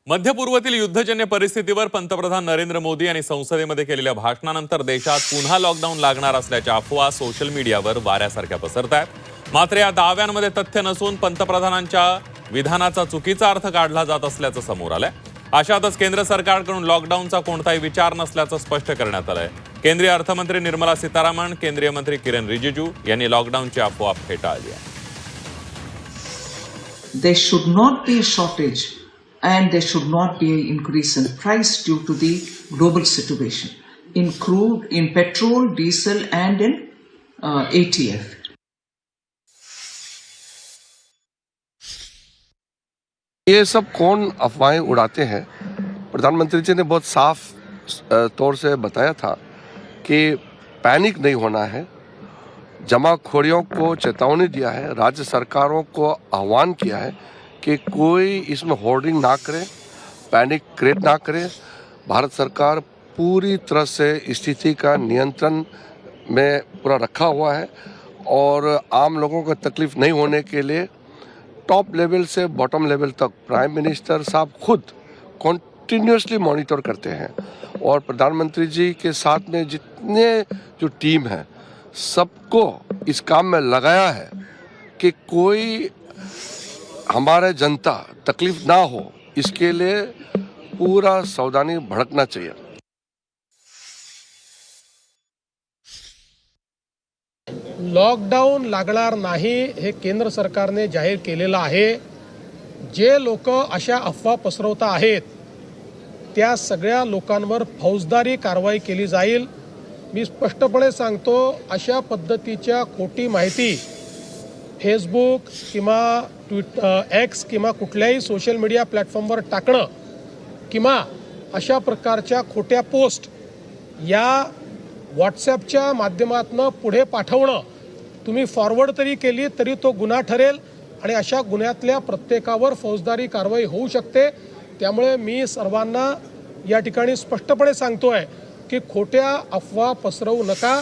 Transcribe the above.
मध्य पूर्वेतील युद्धजन्य परिस्थितीवर पंतप्रधान नरेंद्र मोदी यांनी संसदेमध्ये केलेल्या भाषणानंतर देशात पुन्हा लॉकडाऊन लागणार असल्याच्या अफवा सोशल मीडियावर वाऱ्यासारख्या पसरतायत। मात्र या दाव्यांमध्ये तथ्य नसून पंतप्रधानांच्या विधानाचा चुकीचा अर्थ काढला जात असल्याचं समोर आलंय। अशातच केंद्र सरकारकडून लॉकडाऊनचा कोणताही विचार नसल्याचं स्पष्ट करण्यात आलंय। केंद्रीय अर्थमंत्री निर्मला सीतारामन, केंद्रीय मंत्री किरण रिजिजू यांनी लॉकडाऊनची अफवा फेटाळली आहे। There should not be a shortage and there should not be an increase in price due to the global situation in crude, in petrol, diesel and in ATF. ये सब कौन अफवाहें उड़ाते हैं? प्रधानमंत्री जी ने बहुत साफ तौर से बताया था कि पैनिक नहीं होना है। जमाखोरियों को चेतावनी दिया है, राज्य सरकारों को आह्वान किया है कि कोई इसमें होर्डिंग ना करे, पैनिक क्रिएट ना करे। भारत सरकार पूरी तरह से स्थिति का नियंत्रण में पूरा रखा हुआ है और आम लोगों को तकलीफ नहीं होने के लिए टॉप लेवल से बॉटम लेवल तक प्राइम मिनिस्टर साहब खुद कॉन्टिन्यूसली मॉनिटर करते हैं और प्रधानमंत्री जी के साथ में जितने जो टीम है सबको इस काम में लगाया है कि कोई हमारे जनता तकलीफ ना हो, इसके लिए पूरा सावधानी भड़कना चाहिए। लॉकडाऊन लागणार नाही हे केंद्र सरकारने जाहीर केलेलं आहे। जे लोक अशा अफवा पसरवत आहेत त्या सगळ्या लोकांवर फौजदारी कारवाई केली जाईल। मी स्पष्टपणे सांगतो, अशा पद्धतीच्या खोटी माहिती फेसबुक किंवा एक्स किंवा कुठल्याही सोशल मीडिया प्लॅटफॉर्मवर टाकणं किंवा अशा प्रकारच्या खोट्या पोस्ट या व्हॉट्सॲपच्या माध्यमातून पुढे पाठवणं तुम्ही फॉरवर्ड तरी केली तरी तो गुन्हा ठरेल आणि अशा गुन्ह्यातल्या प्रत्येकावर फौजदारी कारवाई होऊ शकते। त्यामुळे मी सर्वांना या ठिकाणी स्पष्टपणे सांगतोय की खोट्या अफवा पसरवू नका।